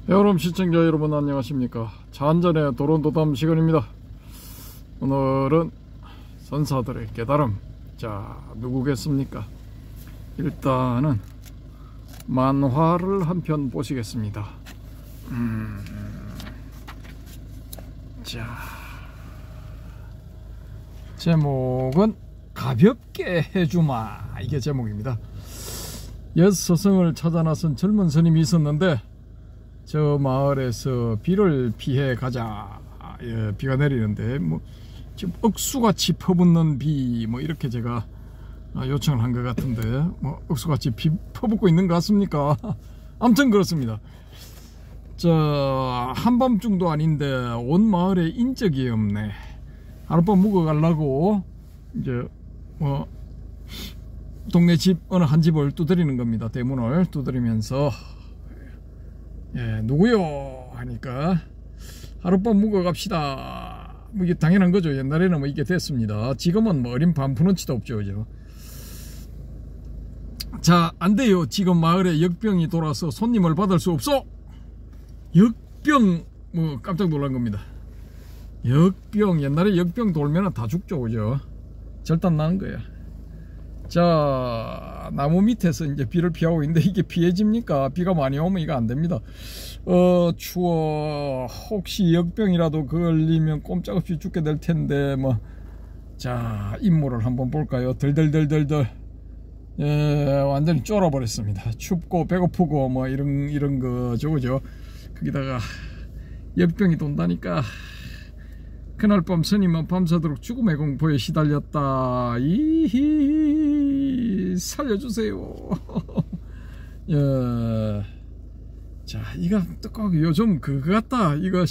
여러분 시청자 여러분 안녕하십니까. 차 한잔의 도론도담 시간입니다. 오늘은 선사들의 깨달음. 자, 누구겠습니까? 일단은 만화를 한 편 보시겠습니다. 자, 제목은 가볍게 해주마, 이게 제목입니다. 옛 서성을 찾아 나선 젊은 스님이 있었는데 저 마을에서 비를 피해 가자. 예, 비가 내리는데 뭐 지금 억수같이 퍼붓는 비, 뭐 이렇게 제가 요청을 한 것 같은데 뭐 억수같이 비 퍼붓고 있는 것 같습니까? 아무튼 그렇습니다. 저 한밤중도 아닌데 온 마을에 인적이 없네. 하룻밤 묵어 가려고 이제 뭐 동네 집 어느 한 집을 두드리는 겁니다. 대문을 두드리면서 예, 누구요? 하니까 하룻밤 묵어 갑시다. 뭐 이게 당연한 거죠. 옛날에는 뭐 이게 됐습니다. 지금은 뭐 어린 반푼어치도 없죠, 그죠? 자, 안 돼요. 지금 마을에 역병이 돌아서 손님을 받을 수 없어. 역병, 뭐 깜짝 놀란 겁니다. 역병, 옛날에 역병 돌면은 다 죽죠, 그죠? 절단 나는 거야. 자, 나무 밑에서 이제 비를 피하고 있는데 이게 피해집니까? 비가 많이 오면 이거 안 됩니다. 추워. 혹시 역병이라도 걸리면 꼼짝없이 죽게 될 텐데 뭐. 자, 임무를 한번 볼까요? 덜덜덜덜덜. 예, 완전히 쫄아버렸습니다. 춥고 배고프고 뭐 이런 거죠, 그죠? 거기다가 역병이 돈다니까. 그날 밤 스님은 밤새도록 죽음의 공포에 시달렸다. 이히 살려주세요. 예. 자, 이거 꼭 요즘 그거 같다. 이거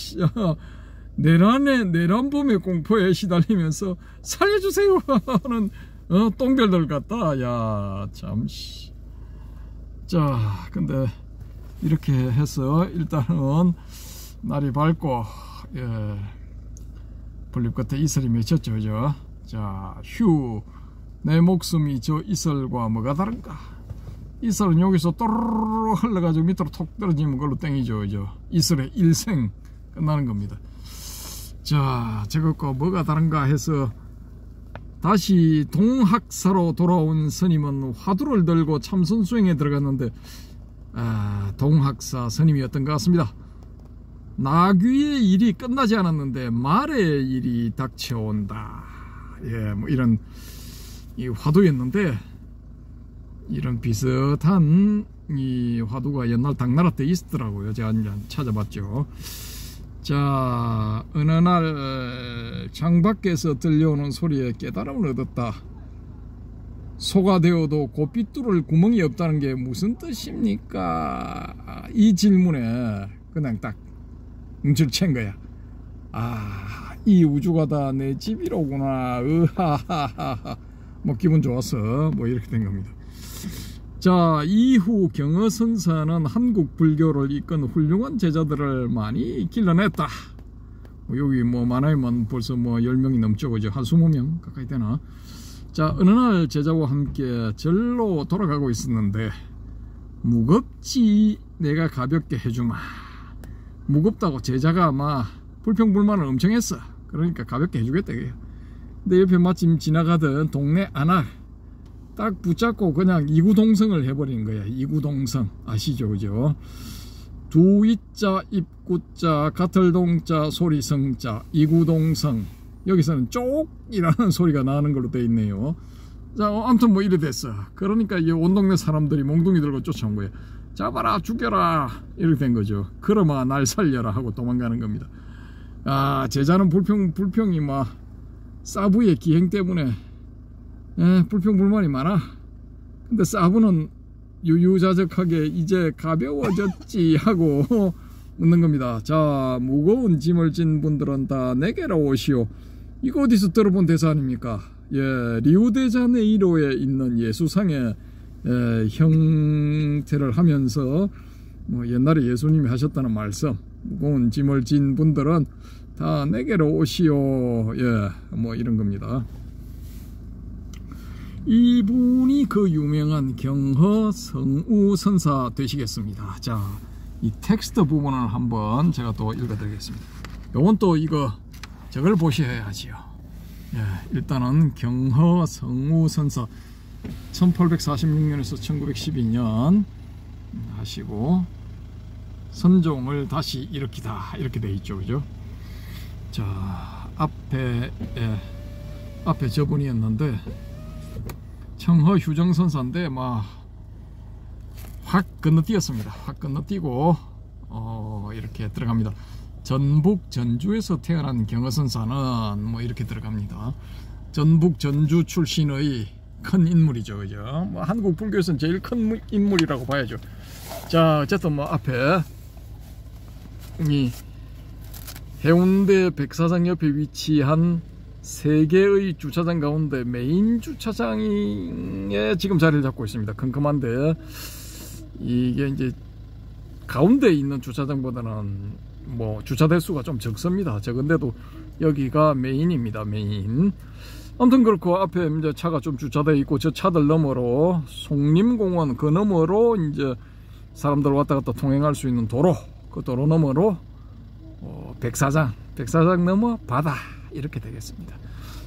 내란범의 공포에 시달리면서 살려주세요 하는 똥별들 같다. 야, 참. 자, 근데 이렇게 해서 일단은 날이 밝고, 예, 볼립 끝에 이슬이 맺혔죠, 그죠? 자, 휴, 내 목숨이 저 이슬과 뭐가 다른가? 이슬은 여기서 또르르 흘러가지고 밑으로 톡 떨어지면 그걸로 땡이죠, 그죠? 이슬의 일생 끝나는 겁니다. 자, 저것과 뭐가 다른가 해서 다시 동학사로 돌아온 스님은 화두를 들고 참선 수행에 들어갔는데 동학사 스님이었던 것 같습니다. 나귀의 일이 끝나지 않았는데 말의 일이 닥쳐온다. 예, 뭐 이런 이 화두였는데 이런 비슷한 이 화두가 옛날 당나라 때 있었더라고요. 제가 찾아봤죠. 자, 어느 날 창밖에서 들려오는 소리에 깨달음을 얻었다. 소가 되어도 고삐 뚫을 구멍이 없다는 게 무슨 뜻입니까? 이 질문에 그냥 딱 눈치를 챈 거야. 아, 이 우주가 다 내 집이로구나. 으하하하. 뭐 기분 좋았어. 뭐 이렇게 된 겁니다. 자, 이후 경허선사는 한국 불교를 이끈 훌륭한 제자들을 많이 길러냈다. 여기 뭐 많으면 벌써 뭐 10명이 넘죠, 그죠? 한 20명 가까이 되나? 자, 어느 날 제자와 함께 절로 돌아가고 있었는데 무겁지, 내가 가볍게 해주마. 무겁다고 제자가 막 불평불만을 엄청 했어. 그러니까 가볍게 해주겠다 이거야. 근데 옆에 마침 지나가던 동네 아낙 딱 붙잡고 그냥 이구동성을 해버린 거야. 이구동성 아시죠, 그죠? 두이자 입구자 가틀동자 소리성자 이구동성. 여기서는 쪽이라는 소리가 나는 걸로 돼 있네요. 자, 아무튼 뭐 이래 됐어. 그러니까 이 온 동네 사람들이 몽둥이 들고 쫓아온 거야. 잡아라, 죽여라, 이렇게 된 거죠. 그러마 날 살려라 하고 도망가는 겁니다. 아, 제자는 불평이 막 사부의 기행 때문에 불평불만이 많아. 근데 사부는 유유자적하게 이제 가벼워졌지 하고 묻는 겁니다. 자, 무거운 짐을 진 분들은 다 내게로 오시오. 이거 어디서 들어본 대사 아닙니까? 예, 리우데자네이로에 있는 예수상의 형태를 하면서 뭐 옛날에 예수님이 하셨다는 말씀. 무거운 짐을 진 분들은 다 내게로 오시오. 예, 뭐 이런 겁니다. 이분이 그 유명한 경허 성우 선사 되시겠습니다. 자, 이 텍스트 부분을 한번 제가 또 읽어드리겠습니다. 요건 또 이거 저걸 보셔야지요. 예, 일단은 경허 성우선서 1846년에서 1912년 하시고 선종을 다시 일으키다 이렇게 돼 있죠, 그죠? 자, 앞에 저분이었는데 청허 휴정선사인데 막 확 건너뛰었습니다. 확 건너뛰고 이렇게 들어갑니다. 전북 전주에서 태어난 경허선사는 뭐 이렇게 들어갑니다. 전북 전주 출신의 큰 인물이죠, 그죠? 뭐 한국 불교에서는 제일 큰 인물이라고 봐야죠. 자, 어쨌든 뭐 앞에 이 해운대 백사장 옆에 위치한 3개의 주차장 가운데 메인 주차장에 지금 자리를 잡고 있습니다. 컴컴한데 이게 이제 가운데 있는 주차장보다는 뭐 주차 대수가 좀 적습니다. 적은데도 여기가 메인입니다. 메인. 아무튼 그렇고 앞에 이제 차가 좀 주차되어 있고 저 차들 너머로 송림공원 그 너머로 이제 사람들 왔다 갔다 통행할 수 있는 도로, 그 도로 너머로 백사장 넘어 바다 이렇게 되겠습니다.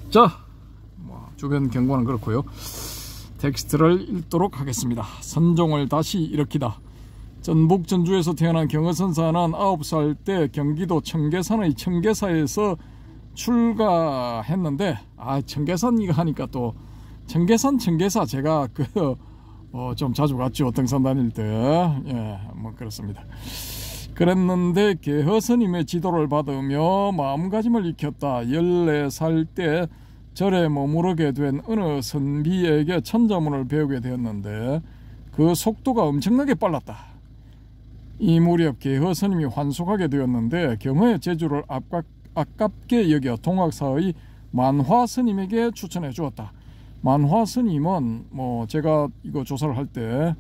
자, 뭐 주변 경관은 그렇고요. 텍스트를 읽도록 하겠습니다. 선종을 다시 일으키다. 전북 전주에서 태어난 경허선사는 9살 때 경기도 청계산의 청계사에서 출가했는데, 청계산 이거 하니까 또 청계사 제가 좀 자주 갔죠. 등산 다닐 때. 예, 뭐 그렇습니다. 그랬는데 개허스님의 지도를 받으며 마음가짐을 익혔다. 14살 때 절에 머무르게 된 어느 선비에게 천자문을 배우게 되었는데 그 속도가 엄청나게 빨랐다. 이 무렵 개허스님이 환속하게 되었는데 경허의 재주를 아깝게 여겨 동학사의 만화스님에게 추천해 주었다. 만화스님은 뭐 제가 이거 조사를 할 때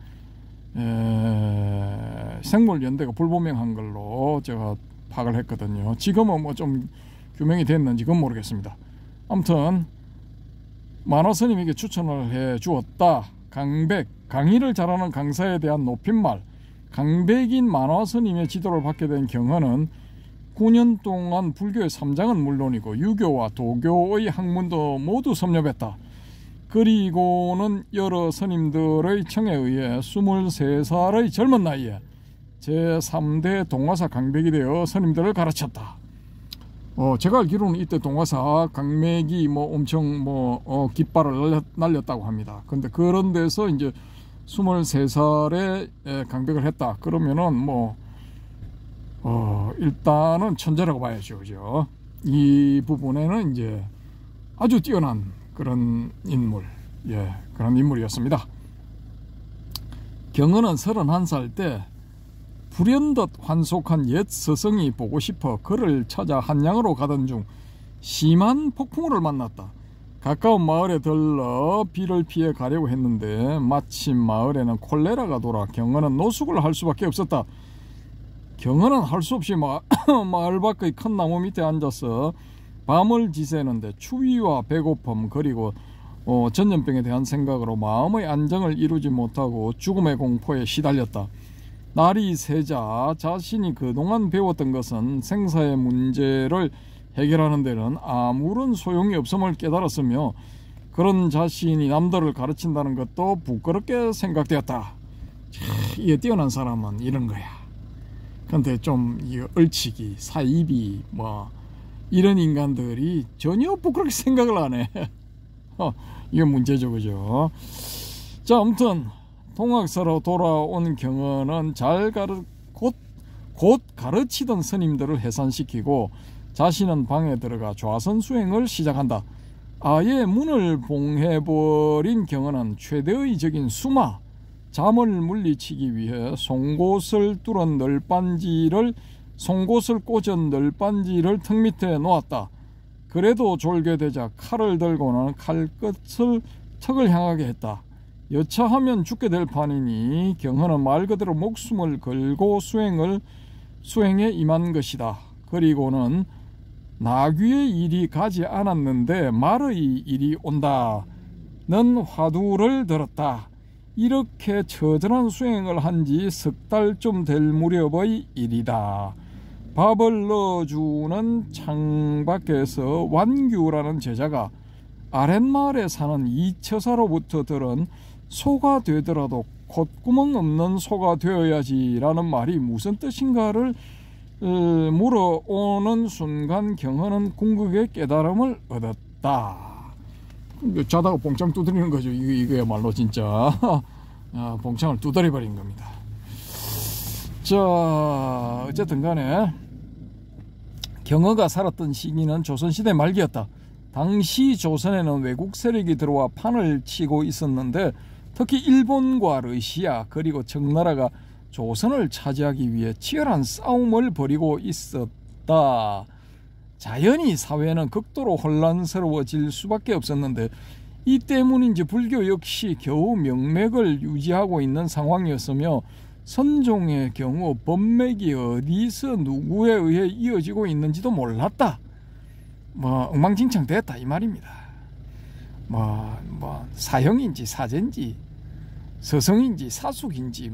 생물연대가 불분명한 걸로 제가 파악을 했거든요. 지금은 뭐 좀 규명이 됐는지 그건 모르겠습니다. 아무튼 만화스님에게 추천을 해 주었다. 강백, 강의를 잘하는 강사에 대한 높임말. 강백인 만화스님의 지도를 받게 된 경허는 9년 동안 불교의 3장은 물론이고 유교와 도교의 학문도 모두 섭렵했다. 그리고는 여러 스님들의 청에 의해 23살의 젊은 나이에 제3대 동화사 강백이 되어 스님들을 가르쳤다. 제가 알기로는 이때 동화사 강맥이 뭐 엄청 깃발을 날렸다고 합니다. 근데 그런 데서 이제 23살에 강백을 했다. 그러면은 일단은 천재라고 봐야죠, 그죠? 이 부분에는 이제 아주 뛰어난 그런 인물, 그런 인물이었습니다. 경허는 31살 때 불현듯 환속한 옛 스승이 보고 싶어 그를 찾아 한양으로 가던 중 심한 폭풍우를 만났다. 가까운 마을에 들러 비를 피해 가려고 했는데 마침 마을에는 콜레라가 돌아 경허는 노숙을 할 수밖에 없었다. 경허는 할 수 없이 마을 밖의 큰 나무 밑에 앉아서 밤을 지새는데 추위와 배고픔 그리고 전염병에 대한 생각으로 마음의 안정을 이루지 못하고 죽음의 공포에 시달렸다. 날이 새자 자신이 그동안 배웠던 것은 생사의 문제를 해결하는 데는 아무런 소용이 없음을 깨달았으며 그런 자신이 남들을 가르친다는 것도 부끄럽게 생각되었다. 이게 뛰어난 사람은 이런 거야. 근데 좀 얼치기, 사이비 이런 인간들이 전혀 부끄럽게 생각을 안 해. 이게 문제죠, 그죠? 자, 아무튼 동학사로 돌아온 경허는 곧 가르치던 스님들을 해산시키고 자신은 방에 들어가 좌선 수행을 시작한다. 아예 문을 봉해버린 경허는 최대의 적인 수마, 잠을 물리치기 위해 송곳을 꽂은 널빤지를 턱 밑에 놓았다. 그래도 졸게 되자 칼을 들고는 칼끝을 턱을 향하게 했다. 여차하면 죽게 될 판이니 경허는 말 그대로 목숨을 걸고 수행에 임한 것이다. 그리고는 나귀의 일이 가지 않았는데 말의 일이 온다는 화두를 들었다. 이렇게 처절한 수행을 한 지 석 달쯤 될 무렵의 일이다. 밥을 넣어주는 창밖에서 완규라는 제자가 아랫마을에 사는 이처사로부터 들은 소가 되더라도 콧구멍 없는 소가 되어야지라는 말이 무슨 뜻인가를 물어오는 순간 경허는 궁극의 깨달음을 얻었다. 자다가 봉창 두드리는 거죠. 이거야말로 진짜 봉창을 두드려버린 겁니다. 자, 어쨌든 간에 경허가 살았던 시기는 조선시대 말기였다. 당시 조선에는 외국 세력이 들어와 판을 치고 있었는데 특히 일본과 러시아 그리고 청나라가 조선을 차지하기 위해 치열한 싸움을 벌이고 있었다. 자연히 사회는 극도로 혼란스러워질 수밖에 없었는데 이 때문인지 불교 역시 겨우 명맥을 유지하고 있는 상황이었으며 선종의 경우 법맥이 어디서 누구에 의해 이어지고 있는지도 몰랐다. 엉망진창 됐다 이 말입니다. 사형인지 사제인지 서성인지 사숙인지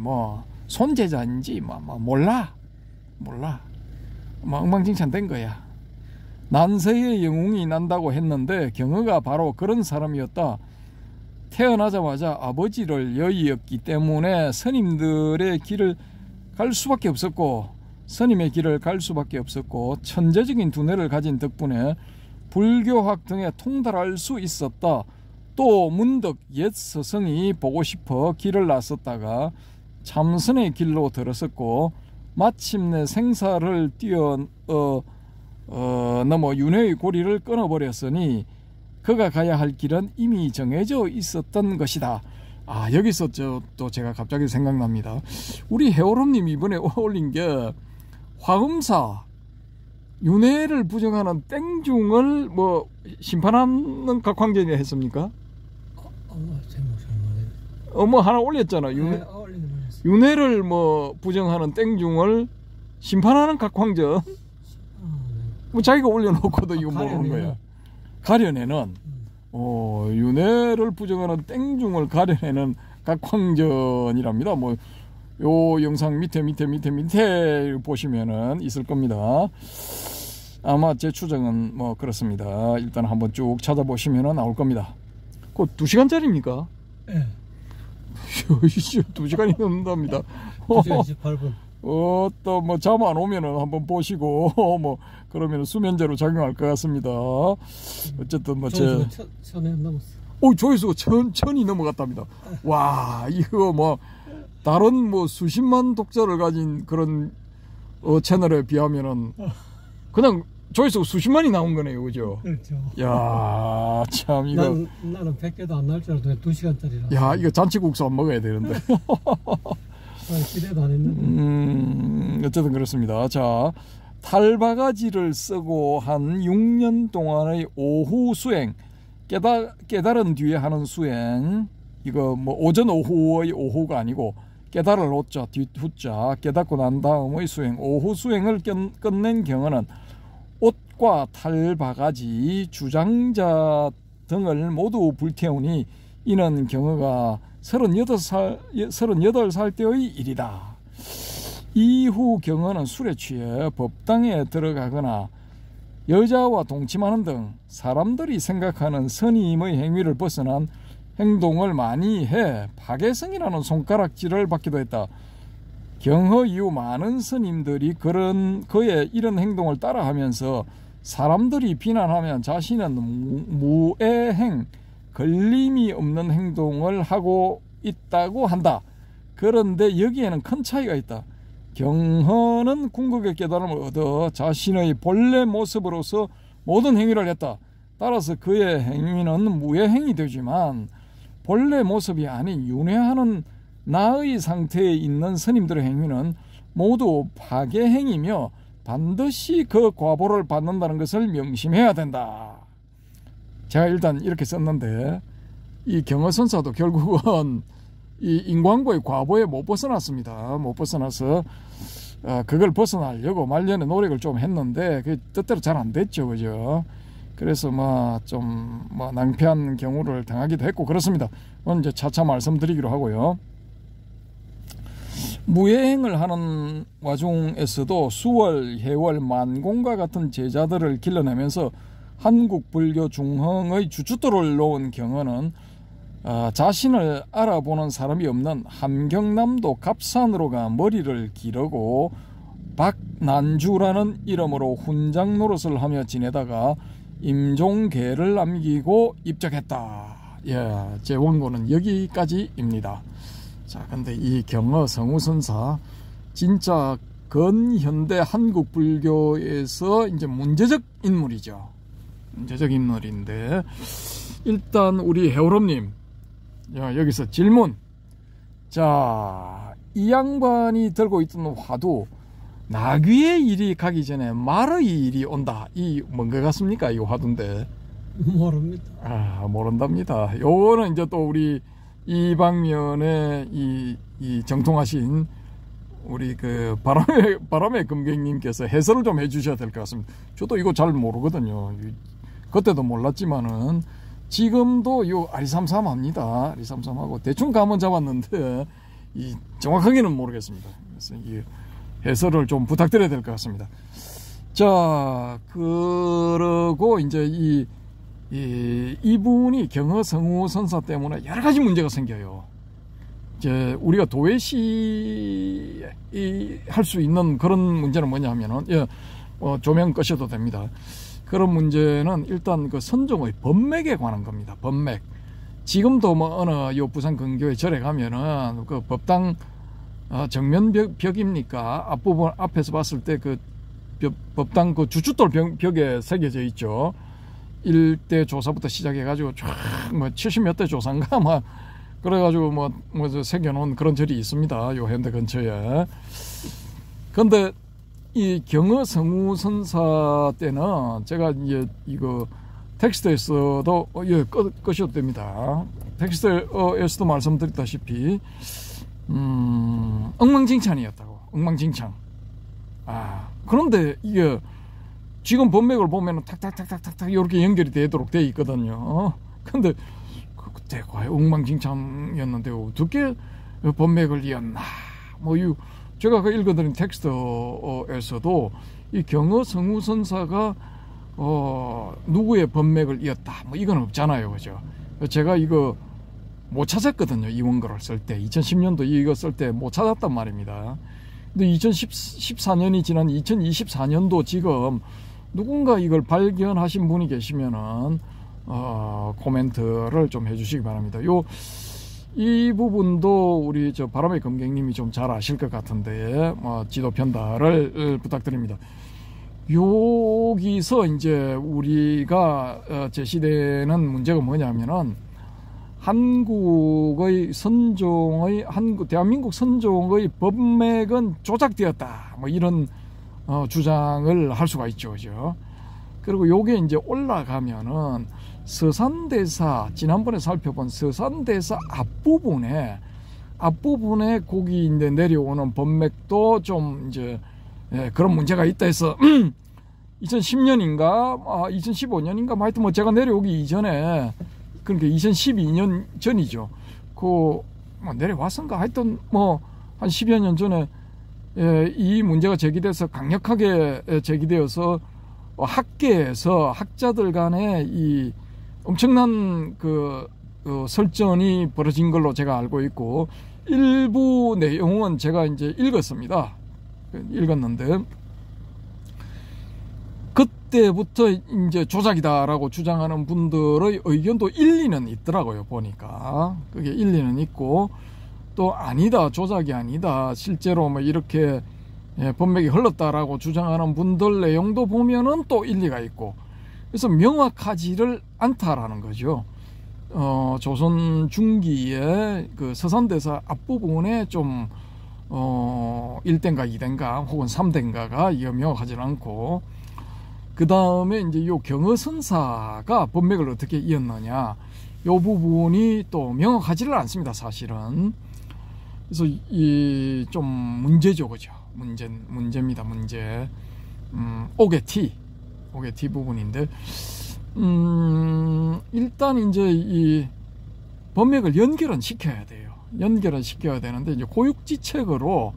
손재자인지 몰라 엉망진창 된 거야. 난세의 영웅이 난다고 했는데 경허가 바로 그런 사람이었다. 태어나자마자 아버지를 여의었기 때문에 스님의 길을 갈 수밖에 없었고 천재적인 두뇌를 가진 덕분에 불교학 등에 통달할 수 있었다. 또 문득 옛 스승이 보고 싶어 길을 나섰다가 참선의 길로 들었었고 마침내 생사를 넘어 윤회의 고리를 끊어버렸으니 그가 가야 할 길은 이미 정해져 있었던 것이다. 여기서 또 제가 갑자기 생각납니다. 우리 해오롬님 이번에 올린 게 화엄사 윤회를 부정하는 땡중을 심판하는 각황제냐 했습니까? 하나 올렸잖아. 윤회를 부정하는 땡중을 심판하는 각황제. 자기가 올려놓고도 이거 모르는 거야. 가려내는 윤회를 부정하는 땡중을 가려내는 각황전이랍니다. 요 영상 밑에 보시면은 있을 겁니다. 아마 제 추정은 그렇습니다. 일단 한번 쭉 찾아보시면은 나올 겁니다. 그거 2시간짜리입니까? 네. 2시간이 넘는답니다. 2시간 28분. 또 잠 안 오면은 한번 보시고 그러면 수면제로 작용할 것 같습니다. 어쨌든 천에 넘었어. 조회수가 천이 넘어갔답니다. 와, 이거 다른 수십만 독자를 가진 그런 채널에 비하면은 그냥 조회수가 수십만이 나온 거네요, 그죠? 그렇죠. 야, 참 이거 나는 100개도 안 나올 줄 알았더니 2시간짜리라. 야, 이거 잔치국수 안 먹어야 되는데. 기대도 안 했는데. 어쨌든 그렇습니다. 자, 탈바가지를 쓰고 한 6년 동안의 오후 수행, 깨달은 뒤에 하는 수행, 이거 오전 오후의 오후가 아니고 깨달을 오자 뒷후자, 깨닫고 난 다음의 수행, 오후 수행을 끝낸 경우는 옷과 탈바가지, 주장자 등을 모두 불태우니 이는 경우가 38살 때의 일이다. 이후 경허는 술에 취해 법당에 들어가거나 여자와 동침하는 등 사람들이 생각하는 스님의 행위를 벗어난 행동을 많이 해 파괴성이라는 손가락질을 받기도 했다. 경허 이후 많은 스님들이 그의 이런 행동을 따라하면서 사람들이 비난하면 자신은 무애행, 걸림이 없는 행동을 하고 있다고 한다. 그런데 여기에는 큰 차이가 있다. 경허는 궁극의 깨달음을 얻어 자신의 본래 모습으로서 모든 행위를 했다. 따라서 그의 행위는 무애행이 되지만 본래 모습이 아닌 윤회하는 나의 상태에 있는 스님들의 행위는 모두 파괴행이며 반드시 그 과보를 받는다는 것을 명심해야 된다. 제가 일단 이렇게 썼는데 이 경허선사도 결국은 이 인광보의 과보에 못 벗어났습니다. 못 벗어나서 그걸 벗어나려고 말년에 노력을 좀 했는데 그 뜻대로 잘 안 됐죠, 그죠? 그래서 좀 낭패한 경우를 당하기도 했고 그렇습니다. 이제 차차 말씀드리기로 하고요. 무예행을 하는 와중에서도 수월, 해월, 만공과 같은 제자들을 길러내면서 한국 불교 중흥의 주춧돌을 놓은 경어는 자신을 알아보는 사람이 없는 함경남도 갑산으로가 머리를 기르고 박난주라는 이름으로 훈장 노릇을 하며 지내다가 임종계를 남기고 입적했다. 예, 제 원고는 여기까지입니다. 자, 근데 이 경어 성우선사 진짜 근현대 한국 불교에서 이제 문제적 인물이죠. 문제적 인물인데, 일단 우리 해오롬님, 여기서 질문. 자, 이 양반이 들고 있던 화두, 나귀의 일이 가기 전에 말의 일이 온다. 이 뭔가 같습니까? 이 화두인데. 모릅니다. 모른답니다. 요거는 이제 또 우리 이 방면에 이 정통하신 우리 그 바람의 금객님께서 해설을 좀 해주셔야 될 것 같습니다. 저도 이거 잘 모르거든요. 그때도 몰랐지만은 지금도 요 아리삼삼합니다. 아리삼삼하고 대충 감은 잡았는데 이 정확하게는 모르겠습니다. 그래서 이 해설을 좀 부탁드려야 될 것 같습니다. 자, 그러고 이제 이분이 경허성우 선사 때문에 여러 가지 문제가 생겨요. 이제 우리가 도외시 할 수 있는 그런 문제는 뭐냐 하면은, 조명 끄셔도 됩니다. 그런 문제는 일단 그 선종의 법맥에 관한 겁니다. 법맥. 지금도 뭐 어느 요 부산 근교에 절에 가면은 그 법당 정면 벽입니까? 앞부분 앞에서 봤을 때 그 법당 그 주춧돌 벽에 새겨져 있죠. 1대 조사부터 시작해가지고 뭐 70몇 대 조사인가 막 그래가지고 뭐 새겨놓은 그런 절이 있습니다. 요 현대 근처에. 근데 이 경허성우 선사 때는 제가 이제 이거 텍스트에서도 끄셔도 됩니다. 텍스트에서도 말씀드렸다시피 엉망진창이었다고. 엉망진창. 그런데 이게 지금 법맥을 보면 탁탁탁탁탁 이렇게 연결이 되도록 돼 있거든요. 근데 그때 과연 엉망진창이었는데 어떻게 법맥을 이었나? 제가 그 읽어드린 텍스트에서도 이 경허성우 선사가 누구의 법맥을 이었다 이건 없잖아요, 그죠? 제가 이거 못 찾았거든요. 이 원고를 쓸 때 2010년도 이거 쓸 때 못 찾았단 말입니다. 근데 2014년이 지난 2024년도 지금 누군가 이걸 발견하신 분이 계시면은 코멘트를 좀 해주시기 바랍니다. 이 부분도 우리 바람의 검객님이 좀 잘 아실 것 같은데 지도 편달을 부탁드립니다. 여기서 이제 우리가 제시되는 문제가 뭐냐면은 대한민국 선종의 법맥은 조작되었다. 이런 주장을 할 수가 있죠, 그죠? 그리고 요게 이제 올라가면은 서산대사, 지난번에 살펴본 서산대사 앞부분에 거기 이제 내려오는 법맥도 좀 이제 그런 문제가 있다 해서 2010년인가 2015년인가 하여튼 제가 내려오기 이전에, 그러니까 2012년 전이죠. 내려왔은가 하여튼 한 10여 년 전에 이 문제가 제기돼서 강력하게 제기되어서 학계에서 학자들 간에 이 엄청난 설전이 벌어진 걸로 제가 알고 있고, 일부 내용은 제가 이제 읽었는데 그때부터 이제 조작이다라고 주장하는 분들의 의견도 일리는 있더라고요. 보니까 그게 일리는 있고, 또 아니다, 조작이 아니다, 실제로 이렇게 법맥이 흘렀다라고 주장하는 분들 내용도 보면은 또 일리가 있고, 그래서 명확하지를 않다라는 거죠. 조선 중기에 그 서산대사 앞부분에 좀 1대인가 2대인가 혹은 3대인가가 명확하지 않고, 그 다음에 이제 요 경허선사가 법맥을 어떻게 이었느냐, 요 부분이 또 명확하지를 않습니다, 사실은. 그래서 이 좀 문제죠, 그죠? 문제입니다, 문제. 오게티 부분인데, 일단 이제 범맥을 연결은 시켜야 돼요. 연결은 시켜야 되는데 이제 고육지책으로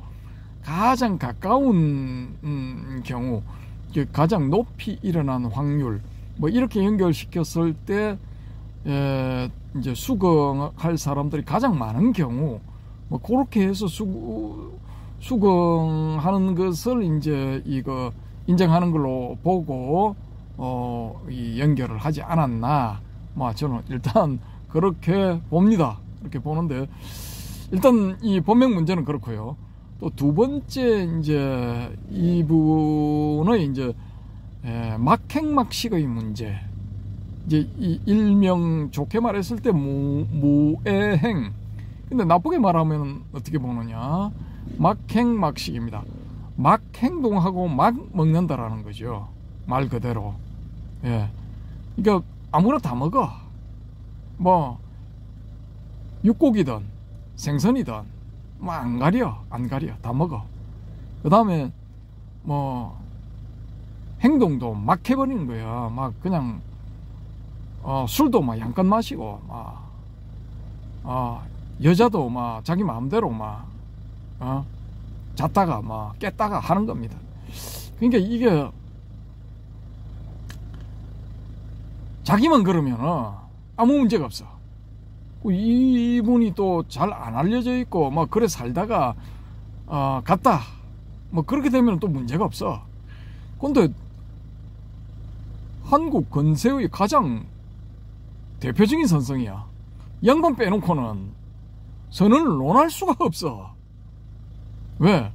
가장 가까운 경우, 가장 높이 일어난 확률, 뭐 이렇게 연결시켰을 때 이제 수긍할 사람들이 가장 많은 경우, 뭐 그렇게 해서 수긍하는 것을 이제 이거 인정하는 걸로 보고 이 연결을 하지 않았나. 뭐 저는 일단 그렇게 봅니다. 그렇게 보는데, 일단 이 범맥 문제는 그렇고요. 또 두 번째 이제 이분의 이제 막행막식의 문제. 이제 이 일명 좋게 말했을 때 무애행. 근데 나쁘게 말하면 어떻게 보느냐? 막행막식입니다. 막 행동하고 막 먹는다라는 거죠. 말 그대로. 예. 그러니까 아무나 다 먹어. 뭐 육고기든 생선이든 뭐 안 가려 다 먹어. 그 다음에 뭐 행동도 막 해버리는 거야. 막 그냥 술도 막 양껏 마시고 막 여자도 막 자기 마음대로 막 잤다가 막 깼다가 하는 겁니다. 그러니까 이게 자기만 그러면은 아무 문제가 없어. 이분이 또 잘 안 알려져 있고 막 그래 살다가 갔다 뭐 그렇게 되면 또 문제가 없어. 근데 한국 건세의 가장 대표적인 선성이야. 양반 빼놓고는 선언을 논할 수가 없어. 왜?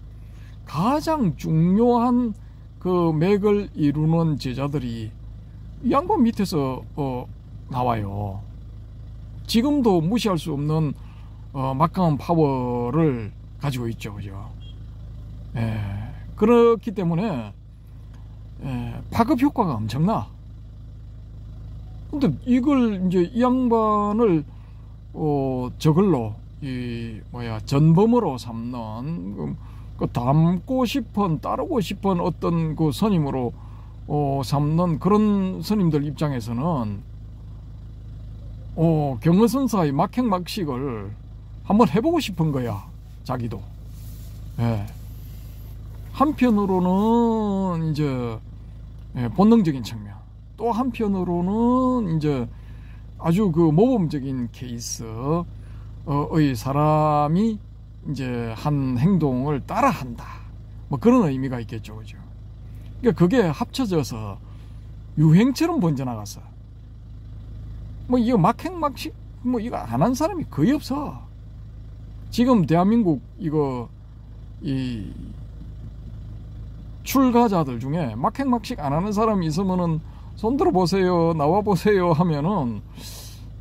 가장 중요한 그 맥을 이루는 제자들이 양반 밑에서 나와요. 지금도 무시할 수 없는 막강한 파워를 가지고 있죠. 그죠? 그렇기 때문에 파급 효과가 엄청나. 근데 이걸 이제 이 양반을 저걸로 전범으로 삼는 그 닮고 싶은 따르고 싶은 어떤 그 스님으로 삼는 그런 스님들 입장에서는 경허선사의 막행막식을 한번 해보고 싶은 거야. 자기도. 한편으로는 이제 본능적인 측면, 또 한편으로는 이제 아주 그 모범적인 케이스의 사람이 이제 한 행동을 따라한다. 뭐 그런 의미가 있겠죠, 그죠? 그러니까 그게 합쳐져서 유행처럼 번져나갔어. 뭐 이거 막행막식 뭐 이거 안 한 사람이 거의 없어. 지금 대한민국 이거 이 출가자들 중에 막행막식 안 하는 사람이 있으면은 손 들어 보세요, 나와 보세요 하면은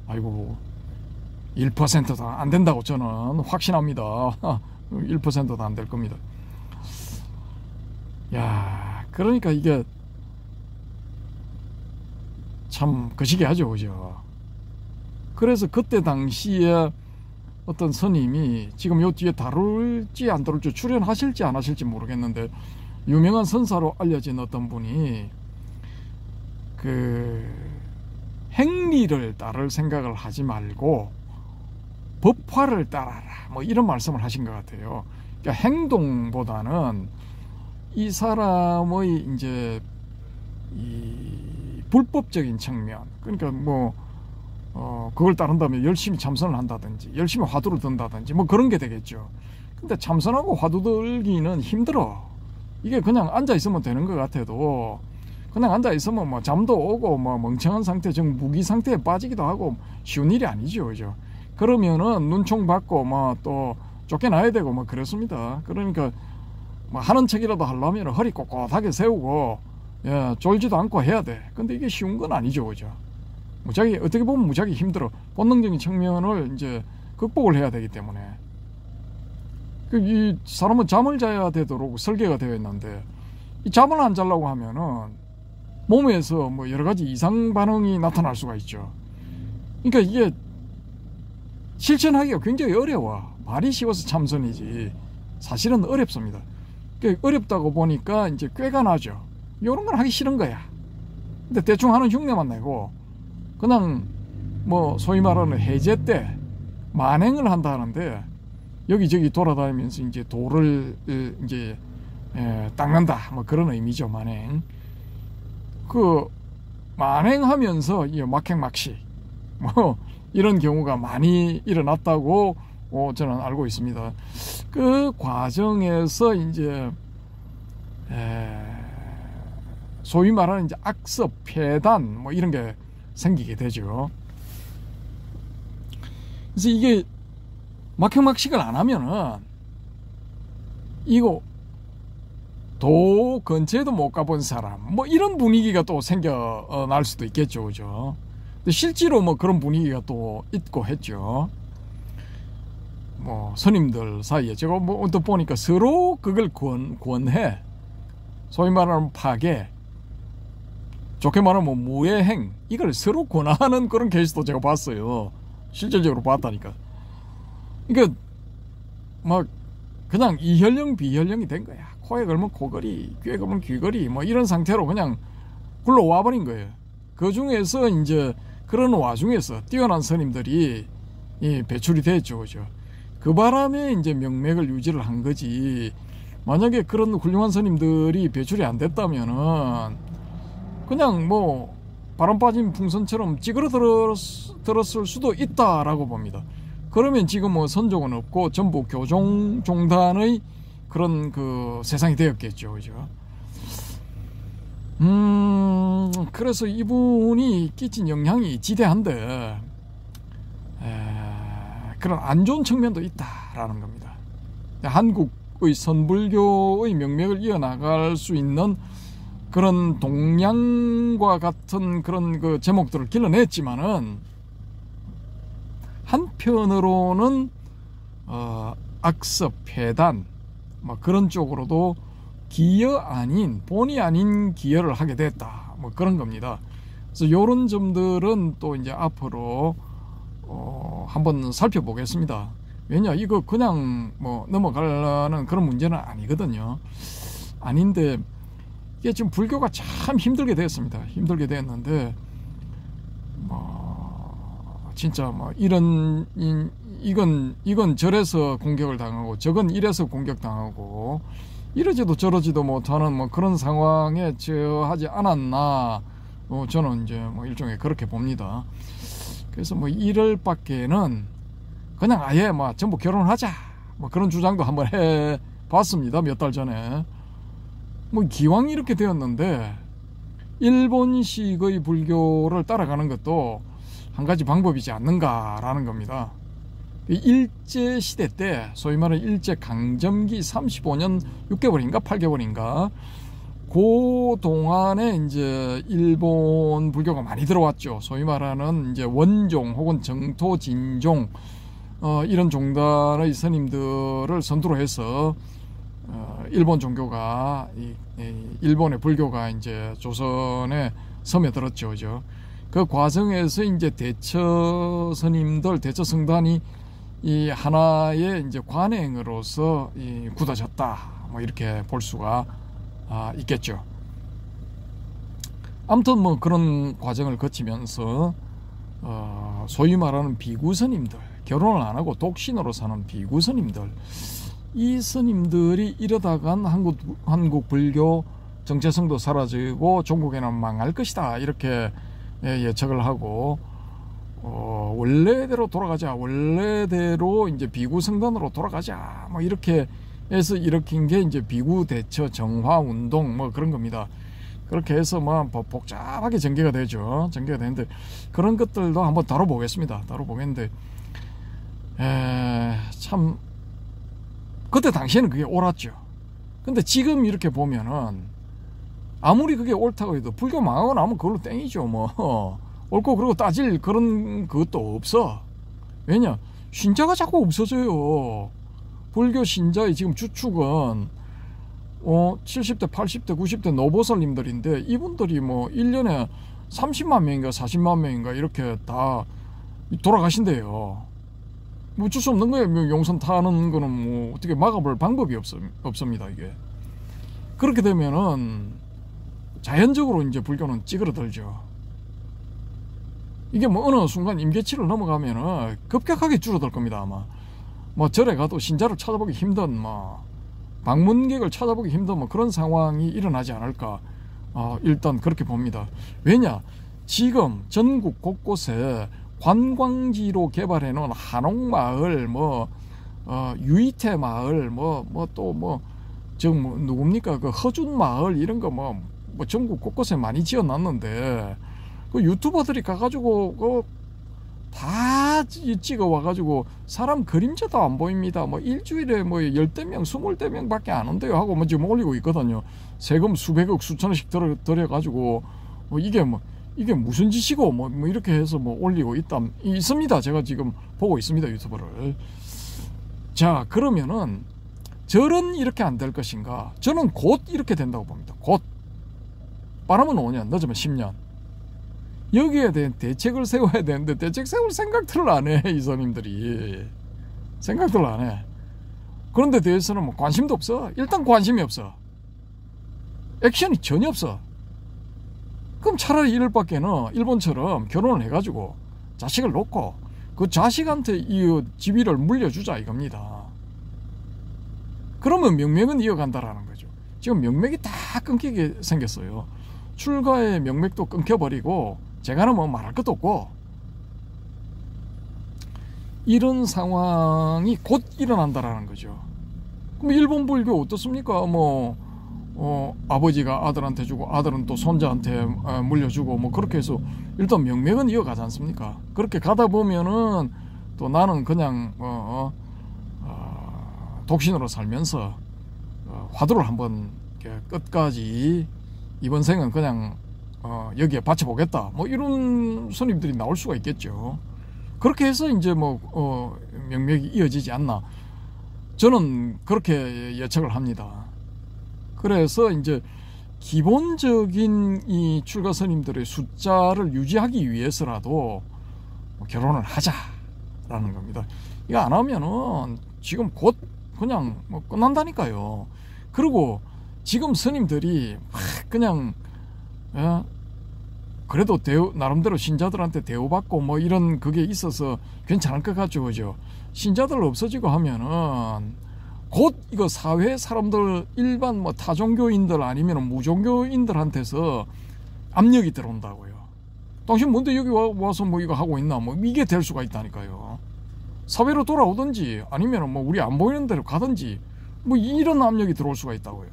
아이고 1%도 안 된다고 저는 확신합니다. 1%도 안 될 겁니다. 야, 그러니까 이게 참 거시기하죠, 그죠? 그래서 그때 당시에 어떤 스님이 지금 요 뒤에 다룰지 안 다룰지 출연하실지 안 하실지 모르겠는데 유명한 선사로 알려진 어떤 분이 그 행리를 따를 생각을 하지 말고 법화를 따라라 뭐 이런 말씀을 하신 것 같아요. 그러니까 행동보다는 이 사람의 이제 이 불법적인 측면, 그러니까 뭐 그걸 따른다면 열심히 참선을 한다든지 열심히 화두를 든다든지 뭐 그런 게 되겠죠. 근데 참선하고 화두 들기는 힘들어. 이게 그냥 앉아 있으면 되는 것 같아도 그냥 앉아 있으면 뭐 잠도 오고 뭐 멍청한 상태, 정 무기 상태에 빠지기도 하고 쉬운 일이 아니죠, 그죠? 그러면은 눈총 받고 뭐 또 쫓겨나야 되고 뭐 그렇습니다. 그러니까 뭐 하는 척이라도 하려면 허리 꼿꼿하게 세우고 졸지도 않고 해야 돼. 근데 이게 쉬운 건 아니죠, 그죠? 무지하게 어떻게 보면 무지하게 힘들어. 본능적인 측면을 이제 극복을 해야 되기 때문에 이 사람은 잠을 자야 되도록 설계가 되어 있는데 이 잠을 안 자려고 하면은 몸에서 뭐 여러 가지 이상 반응이 나타날 수가 있죠. 그러니까 이게 실천하기가 굉장히 어려워. 말이 쉬워서 참선이지 사실은 어렵습니다. 그러니까 어렵다고 보니까 이제 꾀가 나죠. 이런 건 하기 싫은 거야. 근데 대충 하는 흉내만 내고 그냥 뭐 소위 말하는 해제 때 만행을 한다는데 여기저기 돌아다니면서 이제 돌을 이제 닦는다 뭐 그런 의미죠. 만행. 그 만행하면서 이 막행막시 뭐 이런 경우가 많이 일어났다고 저는 알고 있습니다. 그 과정에서 이제 소위 말하는 이제 악습, 폐단 뭐 이런 게 생기게 되죠. 그래서 이게 막행막식을 안 하면은 이거 도 근처에도 못 가본 사람 뭐 이런 분위기가 또 생겨날 수도 있겠죠. 그죠? 근데 실제로 뭐 그런 분위기가 또 있고 했죠. 뭐 스님들 사이에 제가 뭐 언뜻 보니까 서로 그걸 권해, 소위 말하는 파괴, 좋게 말하면 뭐 무예행, 이걸 서로 권하는 그런 케이스도 제가 봤어요. 실질적으로 봤다니까. 그러니까 막 그냥 이혈령 비혈령이 된 거야. 코에 걸면 코걸이, 귀에 걸면 귀걸이 뭐 이런 상태로 그냥 굴러와 버린 거예요. 그 중에서 이제 그런 와중에서 뛰어난 스님들이 배출이 됐죠. 그죠? 그 바람에 이제 명맥을 유지를 한 거지. 만약에 그런 훌륭한 스님들이 배출이 안 됐다면은 그냥 뭐 바람 빠진 풍선처럼 찌그러들었을 수도 있다라고 봅니다. 그러면 지금 뭐 선종은 없고 전부 교종 종단의 그런 그 세상이 되었겠죠. 그죠? 그래서 이분이 끼친 영향이 지대한데 그런 안 좋은 측면도 있다라는 겁니다. 한국의 선불교의 명맥을 이어나갈 수 있는 그런 동양과 같은 그런 그 제목들을 길러냈지만은 한편으로는 악습, 폐단 뭐 그런 쪽으로도 기여 아닌, 본의 아닌 기여를 하게 됐다 뭐 그런 겁니다. 그래서 이런 점들은 또 이제 앞으로 한번 살펴보겠습니다. 왜냐, 이거 그냥 뭐 넘어가려는 그런 문제는 아니거든요. 아닌데 이게 지금 불교가 참 힘들게 됐습니다. 힘들게 됐는데 뭐 진짜 뭐 이건 저래서 공격을 당하고 저건 이래서 공격당하고 이러지도 저러지도 못하는 뭐 그런 상황에 처하지 않았나 저는 이제 뭐 일종의 그렇게 봅니다. 그래서 뭐 이럴 밖에는 그냥 아예 뭐 전부 결혼하자 뭐 그런 주장도 한번 해 봤습니다. 몇 달 전에. 뭐 기왕 이렇게 되었는데 일본식의 불교를 따라가는 것도 한 가지 방법이지 않는가라는 겁니다. 일제 시대 때 소위 말하는 일제 강점기 35년 6개월인가 8개월인가 그 동안에 이제 일본 불교가 많이 들어왔죠. 소위 말하는 이제 원종 혹은 정토 진종 이런 종단의 스님들을 선두로 해서 일본 종교가 일본의 불교가 이제 조선에 스며들었죠. 그죠? 그 과정에서 이제 대처 스님들, 대처 성단이 이 하나의 이제 관행으로서 굳어졌다. 뭐 이렇게 볼 수가 있겠죠. 아무튼 뭐 그런 과정을 거치면서 소위 말하는 비구 스님들, 결혼을 안 하고 독신으로 사는 비구 스님들, 이 스님들이 이러다간 한국 불교 정체성도 사라지고 종국에는 망할 것이다 이렇게 예측을 하고 원래대로 돌아가자, 원래대로 이제 비구 성단으로 돌아가자 뭐 이렇게 해서 일으킨 게 이제 비구 대처 정화 운동 뭐 그런 겁니다. 그렇게 해서 뭐 복잡하게 전개가 되죠. 전개가 되는데 그런 것들도 한번 다뤄보겠습니다. 다뤄보겠는데 참 그때 당시에는 그게 옳았죠. 근데 지금 이렇게 보면은 아무리 그게 옳다고 해도 불교 망하고 나면 그걸로 땡이죠. 뭐 옳고 그러고 따질 그런 것도 없어. 왜냐, 신자가 자꾸 없어져요. 불교 신자의 지금 주축은 70대 80대 90대 노보살님들인데 이분들이 뭐 1년에 30만 명인가 40만 명인가 이렇게 다 돌아가신대요. 뭐 어쩔 수 없는 거예요. 뭐 용선 타는 거는 뭐 어떻게 막아볼 방법이 없습니다. 이게 그렇게 되면은 자연적으로 이제 불교는 찌그러들죠. 이게 뭐 어느 순간 임계치를 넘어가면은 급격하게 줄어들 겁니다. 아마 뭐 절에 가도 신자를 찾아보기 힘든 뭐 방문객을 찾아보기 힘든 뭐 그런 상황이 일어나지 않을까. 일단 그렇게 봅니다. 왜냐, 지금 전국 곳곳에 관광지로 개발해 놓은 한옥마을, 유이태마을, 누굽니까, 그 허준마을 이런 거 뭐 전국 곳곳에 많이 지어놨는데, 그 유튜버들이 가가지고 다 찍어 와가지고 사람 그림자도 안 보입니다. 뭐 일주일에 뭐 10대명, 20대명 밖에 안 온대요 하고 뭐 지금 올리고 있거든요. 세금 수백억, 수천억씩 들여가지고 이게 무슨 짓이고 뭐 이렇게 해서 뭐 올리고 있습니다. 제가 지금 보고 있습니다, 유튜브를. 자, 그러면은 절은 이렇게 안 될 것인가? 저는 곧 이렇게 된다고 봅니다. 곧. 빠르면 5년, 늦으면 10년. 여기에 대한 대책을 세워야 되는데 대책 세울 생각들을 안 해. 이 스님들이 생각들을 안 해. 그런 데 대해서는 뭐 관심도 없어. 일단 관심이 없어. 액션이 전혀 없어. 그럼 차라리 이럴 바에는 일본처럼 결혼을 해가지고 자식을 놓고 그 자식한테 이 지위를 물려주자 이겁니다. 그러면 명맥은 이어간다라는 거죠. 지금 명맥이 다 끊기게 생겼어요. 출가의 명맥도 끊겨버리고 제가는 뭐 말할 것도 없고, 이런 상황이 곧 일어난다라는 거죠. 그럼 일본 불교 어떻습니까? 아버지가 아들한테 주고 아들은 또 손자한테 물려주고 뭐 그렇게 해서 일단 명맥은 이어가지 않습니까? 그렇게 가다 보면은 또 나는 그냥 독신으로 살면서 화두를 한번 끝까지 이번 생은 그냥 여기에 바쳐보겠다. 뭐 이런 스님들이 나올 수가 있겠죠. 그렇게 해서 이제 명맥이 이어지지 않나. 저는 그렇게 예측을 합니다. 그래서 이제 기본적인 이 출가 스님들의 숫자를 유지하기 위해서라도 결혼을 하자라는 겁니다. 이거 안 하면은 지금 곧 그냥 끝난다니까요. 그리고 지금 스님들이 막 그냥 그래도 나름대로 신자들한테 대우받고 뭐 이런 그게 있어서 괜찮을 것 같죠, 그죠? 신자들 없어지고 하면은 곧 이거 사회 사람들 일반 타종교인들 아니면 무종교인들한테서 압력이 들어온다고요. 당신 뭔데 여기 와서 이거 하고 있나? 이게 될 수가 있다니까요. 사회로 돌아오든지 아니면 우리 안 보이는 데로 가든지 이런 압력이 들어올 수가 있다고요.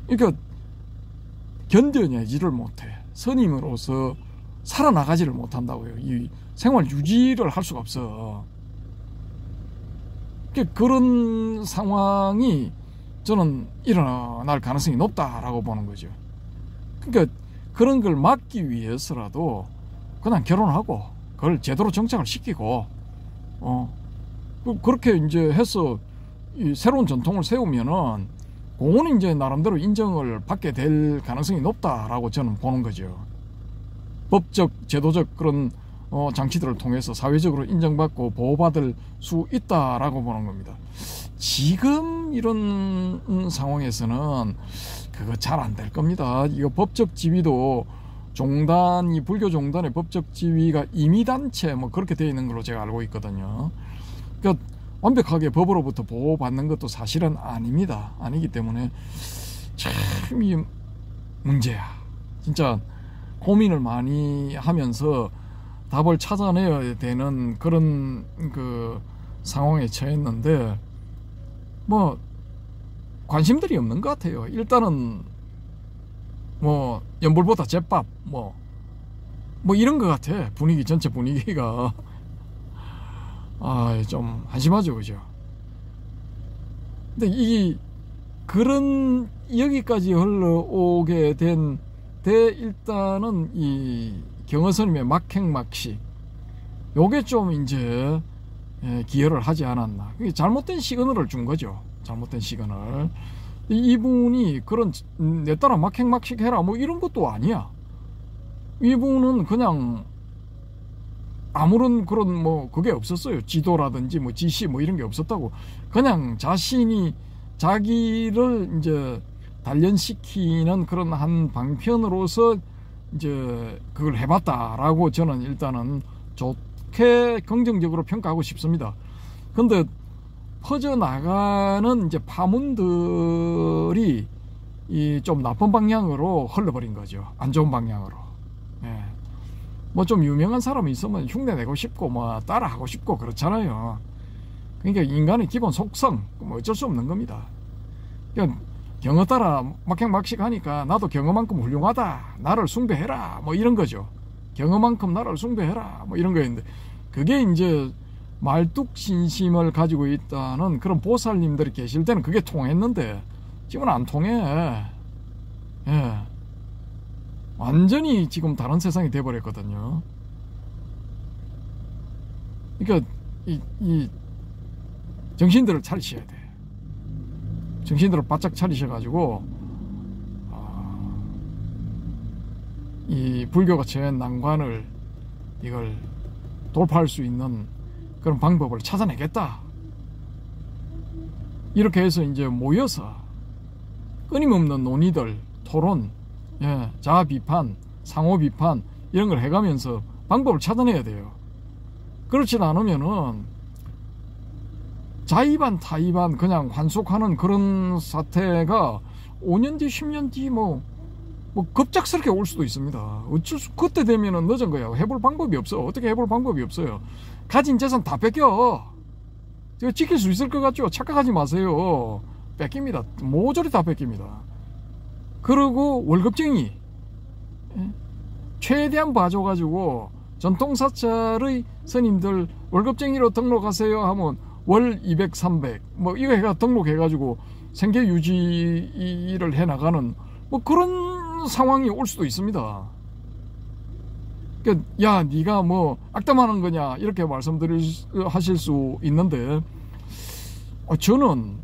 그러니까 견뎌내지를 못해. 스님으로서 살아나가지를 못한다고요. 이 생활 유지를 할 수가 없어. 그런 상황이 저는 일어날 가능성이 높다라고 보는 거죠. 그러니까 그런 걸 막기 위해서라도 그냥 결혼하고 그걸 제대로 정착을 시키고 그렇게 이제 해서 이 새로운 전통을 세우면은 그거는 이제 나름대로 인정을 받게 될 가능성이 높다라고 저는 보는 거죠. 법적, 제도적 그런 장치들을 통해서 사회적으로 인정받고 보호받을 수 있다라고 보는 겁니다. 지금 이런 상황에서는 그거 잘 안 될 겁니다. 이거 법적 지위도 이 불교 종단의 법적 지위가 임의단체 그렇게 되어 있는 걸로 제가 알고 있거든요. 그러니까 완벽하게 법으로부터 보호받는 것도 사실은 아닙니다. 아니기 때문에 참 이 문제야. 진짜 고민을 많이 하면서 답을 찾아내야 되는 그런 그 상황에 처했는데 관심들이 없는 것 같아요. 일단은 연불보다 제밥 이런 것 같아. 전체 분위기가 좀 한심하죠, 그죠? 근데 그런 여기까지 흘러오게 된 일단은 이 경허스님의 막행막식 요게 좀 이제 기여를 하지 않았나. 잘못된 시그널을 준 거죠. 잘못된 시그널. 이분이 그런 내 따라 막행막식 해라 이런 것도 아니야. 이분은 그냥 아무런 그런 그게 없었어요. 지도라든지 지시 이런 게 없었다고. 그냥 자신이 자기를 이제 단련시키는 그런 한 방편으로서 이제 그걸 해봤다라고 저는 일단은 좋게 긍정적으로 평가하고 싶습니다. 근데 퍼져나가는 이제 파문들이 이 좀 나쁜 방향으로 흘러버린 거죠. 안 좋은 방향으로. 예. 뭐 좀 유명한 사람이 있으면 흉내내고 싶고 뭐 따라하고 싶고 그렇잖아요. 그러니까 인간의 기본 속성 뭐 어쩔 수 없는 겁니다. 그러니까 경어 따라 막행막식 하니까 나도 경어만큼 훌륭하다, 나를 숭배해라 뭐 이런 거죠. 경어만큼 나를 숭배해라 뭐 이런 거였는데, 그게 이제 말뚝신심을 가지고 있다는 그런 보살님들이 계실 때는 그게 통했는데 지금은 안 통해. 예. 완전히 지금 다른 세상이 돼버렸거든요. 그러니까 이 정신들을 차리셔야 돼. 정신들을 바짝 차리셔가지고 이 불교가 처한 난관을 이걸 돌파할 수 있는 그런 방법을 찾아내겠다. 이렇게 해서 이제 모여서 끊임없는 논의들, 토론, 예, 자아 비판, 상호 비판 이런 걸 해가면서 방법을 찾아내야 돼요. 그렇지 않으면은 자의반 타의반 그냥 환속하는 그런 사태가 5년 뒤 10년 뒤 뭐 급작스럽게 올 수도 있습니다. 어쩔 수, 그때 되면은 늦은 거야. 해볼 방법이 없어. 어떻게 해볼 방법이 없어요. 가진 재산 다 뺏겨. 제가 지킬 수 있을 것 같죠? 착각하지 마세요. 뺏깁니다. 모조리 다 뺏깁니다. 그리고 월급쟁이, 최대한 봐줘가지고 전통사찰의 스님들 월급쟁이로 등록하세요 하면 월 200, 300 뭐 이거 해가 등록해가지고 생계 유지를 해나가는 뭐 그런 상황이 올 수도 있습니다. 그러니까 야 네가 뭐 악담하는 거냐 이렇게 하실 수 있는데 저는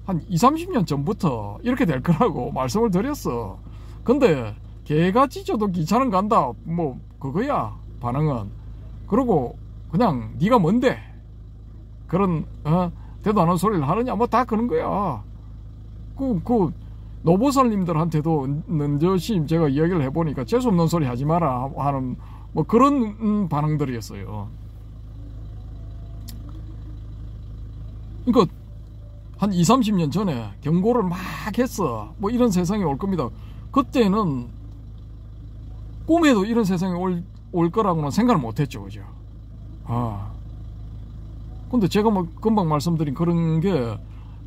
한 20, 30년 전부터 이렇게 될 거라고 말씀을 드렸어. 근데 개가 짖어도 귀찮은 간다 뭐 그거야 반응은. 그리고 그냥 네가 뭔데 그런 대도 않은 소리를 하느냐 뭐 다 그런 거야. 그 노보살님들한테도 는저시 제가 이야기를 해보니까 재수없는 소리 하지 마라 하는 뭐 그런 반응들이었어요. 그러니까 한 20, 30년 전에 경고를 막 했어. 뭐 이런 세상이 올 겁니다. 그때는 꿈에도 이런 세상이 올 거라고는 생각을 못 했죠. 그죠? 근데 제가 뭐 금방 말씀드린 그런 게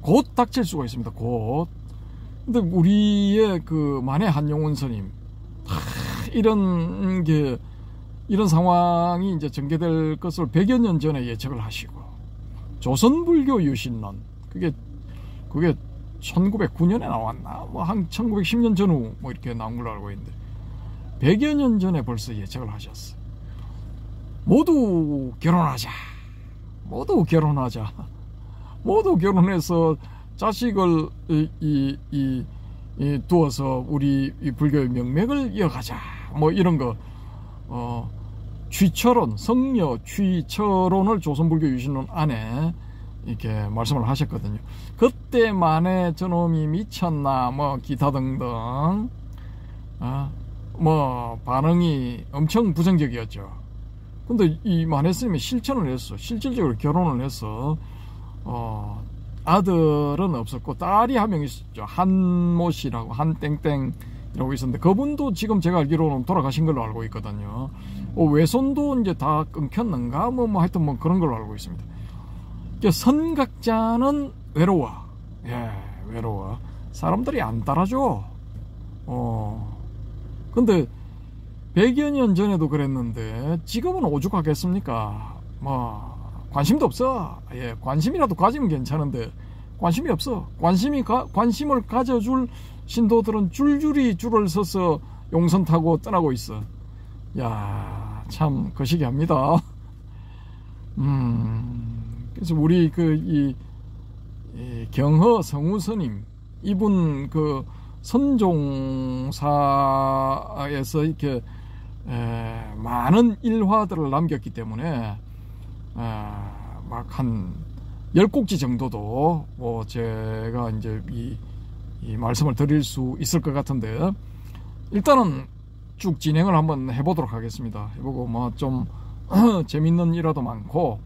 곧 닥칠 수가 있습니다. 곧. 근데 우리의 그 만해 한용운 스님, 이런 상황이 이제 전개될 것을 100여 년 전에 예측을 하시고, 조선불교 유신론, 그게 1909년에 나왔나? 뭐 한 1910년 전후 뭐 이렇게 나온 걸로 알고 있는데, 100여 년 전에 벌써 예측을 하셨어요. 모두 결혼하자. 모두 결혼해서 자식을 두어서 우리 이 불교의 명맥을 이어가자. 뭐 이런 거, 취처론, 성녀 취처론을 조선불교 유신론 안에 이렇게 말씀을 하셨거든요. 그때만에 저놈이 미쳤나, 뭐 기타 등등, 뭐 반응이 엄청 부정적이었죠. 근데 이 만해스님이 실천을 했어. 실질적으로 결혼을 해서 아들은 없었고 딸이 한 명 있었죠. 한모 씨라고, 한땡땡이라고 있었는데 그분도 지금 제가 알기로는 돌아가신 걸로 알고 있거든요. 외손도 이제 다 끊겼는가 뭐 하여튼 뭐 그런 걸로 알고 있습니다. 선각자는 외로워. 예, 외로워. 사람들이 안 따라줘. 근데 100여 년 전에도 그랬는데 지금은 오죽하겠습니까? 뭐 관심도 없어. 예, 관심이라도 가지면 괜찮은데 관심이 없어. 관심을 가져줄 신도들은 줄줄이 줄을 서서 용선 타고 떠나고 있어. 야, 참 거시기합니다. 그래서 우리 이 경허 성우 스님, 이분 그 선종사에서 이렇게 많은 일화들을 남겼기 때문에 막 한 10곡지 정도도 뭐 제가 이제 이 말씀을 드릴 수 있을 것 같은데, 일단은 쭉 진행을 한번 해보도록 하겠습니다. 해보고 뭐 좀 재밌는 일화도 많고